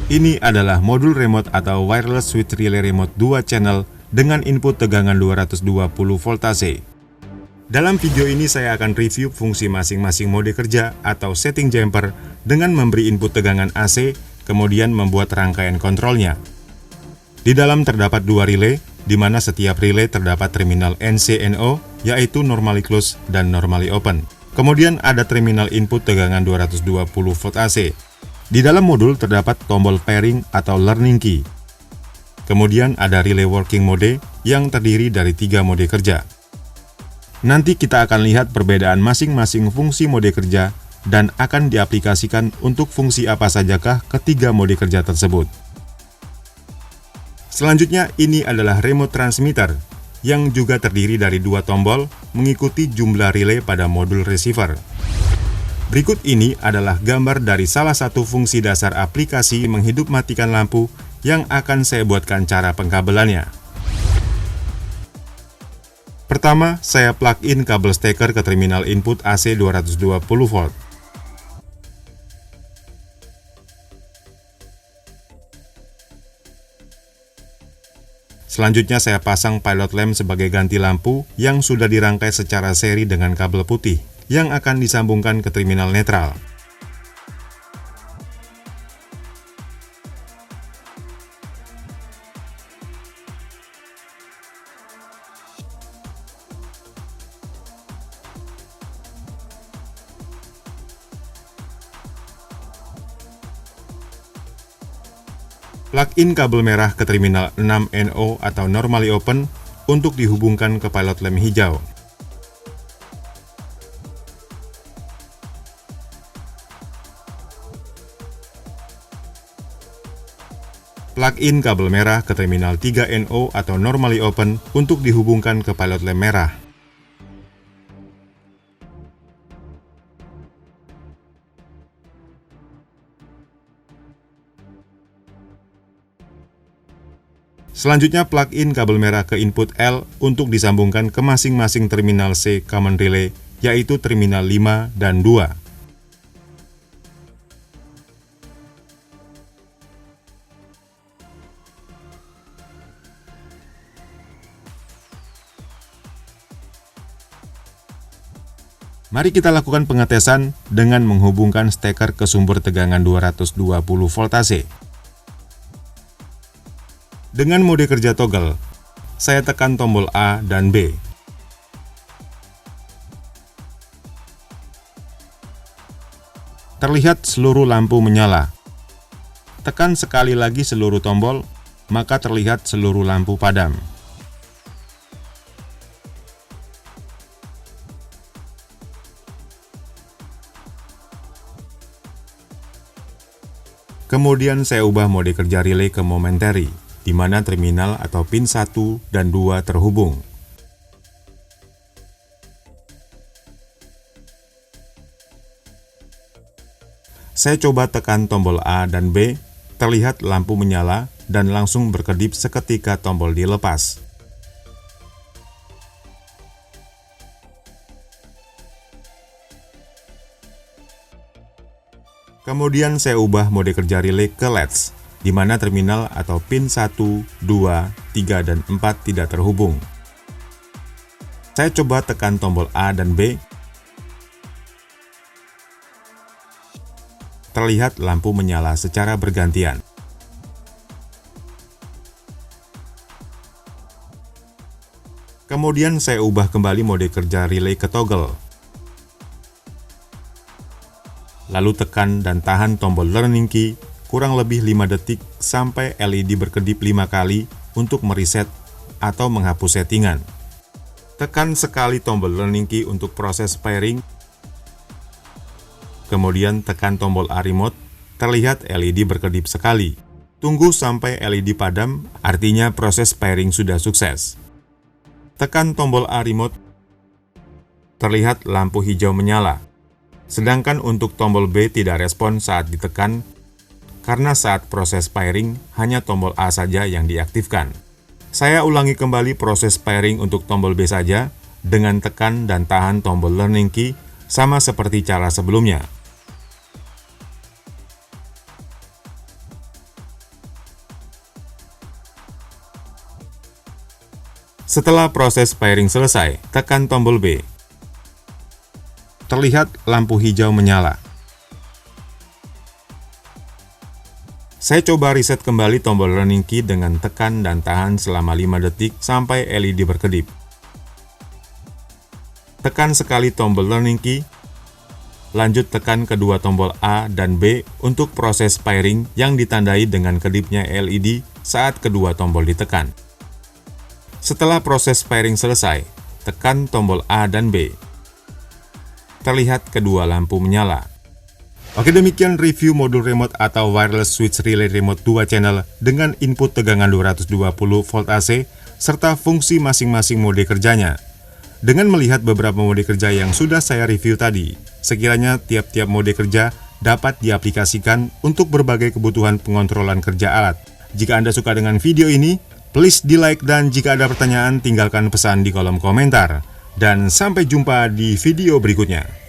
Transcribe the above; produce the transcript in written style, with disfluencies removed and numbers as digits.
Ini adalah modul remote atau wireless switch relay remote 2 channel dengan input tegangan 220 voltase. Dalam video ini saya akan review fungsi masing-masing mode kerja atau setting jumper dengan memberi input tegangan AC, kemudian membuat rangkaian kontrolnya. Di dalam terdapat dua relay, di mana setiap relay terdapat terminal NC/NO, yaitu normally close dan normally open. Kemudian ada terminal input tegangan 220 volt AC. Di dalam modul terdapat tombol pairing atau learning key. Kemudian ada relay working mode yang terdiri dari 3 mode kerja. Nanti kita akan lihat perbedaan masing-masing fungsi mode kerja dan akan diaplikasikan untuk fungsi apa sajakah ketiga mode kerja tersebut. Selanjutnya, ini adalah remote transmitter yang juga terdiri dari 2 tombol mengikuti jumlah relay pada modul receiver. Berikut ini adalah gambar dari salah satu fungsi dasar aplikasi menghidup matikan lampu yang akan saya buatkan cara pengkabelannya. Pertama, saya plug in kabel steker ke terminal input AC 220 volt. Selanjutnya saya pasang pilot lamp sebagai ganti lampu yang sudah dirangkai secara seri dengan kabel putih yang akan disambungkan ke terminal netral. Plug-in kabel merah ke terminal 6NO atau normally open untuk dihubungkan ke pilot lamp hijau. Plug-in kabel merah ke terminal 3NO atau normally open untuk dihubungkan ke pilot lamp merah. Selanjutnya plug-in kabel merah ke input L untuk disambungkan ke masing-masing terminal C common relay, yaitu terminal 5 dan 2. Mari kita lakukan pengetesan dengan menghubungkan steker ke sumber tegangan 220 voltase. Dengan mode kerja toggle, saya tekan tombol A dan B. Terlihat seluruh lampu menyala. Tekan sekali lagi seluruh tombol, maka terlihat seluruh lampu padam. Kemudian saya ubah mode kerja relay ke momentary, di mana terminal atau pin 1 dan 2 terhubung. Saya coba tekan tombol A dan B, terlihat lampu menyala dan langsung berkedip seketika tombol dilepas. Kemudian saya ubah mode kerja relay ke LEDs, di mana terminal atau pin 1, 2, 3, dan 4 tidak terhubung. Saya coba tekan tombol A dan B. Terlihat lampu menyala secara bergantian. Kemudian saya ubah kembali mode kerja relay ke toggle. Lalu tekan dan tahan tombol learning key kurang lebih 5 detik sampai LED berkedip 5 kali untuk mereset atau menghapus settingan. Tekan sekali tombol learning key untuk proses pairing. Kemudian tekan tombol A remote, terlihat LED berkedip sekali. Tunggu sampai LED padam, artinya proses pairing sudah sukses. Tekan tombol A remote, terlihat lampu hijau menyala. Sedangkan untuk tombol B tidak respon saat ditekan, karena saat proses pairing hanya tombol A saja yang diaktifkan. Saya ulangi kembali proses pairing untuk tombol B saja dengan tekan dan tahan tombol learning key sama seperti cara sebelumnya. Setelah proses pairing selesai, tekan tombol B. Terlihat lampu hijau menyala. Saya coba reset kembali tombol running key dengan tekan dan tahan selama 5 detik sampai LED berkedip. Tekan sekali tombol running key, lanjut tekan kedua tombol A dan B untuk proses pairing yang ditandai dengan kedipnya LED saat kedua tombol ditekan. Setelah proses pairing selesai, tekan tombol A dan B. Terlihat kedua lampu menyala. Oke, demikian review modul remote atau wireless switch relay remote 2 channel dengan input tegangan 220 volt AC serta fungsi masing-masing mode kerjanya. Dengan melihat beberapa mode kerja yang sudah saya review tadi, sekiranya tiap-tiap mode kerja dapat diaplikasikan untuk berbagai kebutuhan pengontrolan kerja alat. Jika Anda suka dengan video ini, please di like, dan jika ada pertanyaan tinggalkan pesan di kolom komentar. Dan sampai jumpa di video berikutnya.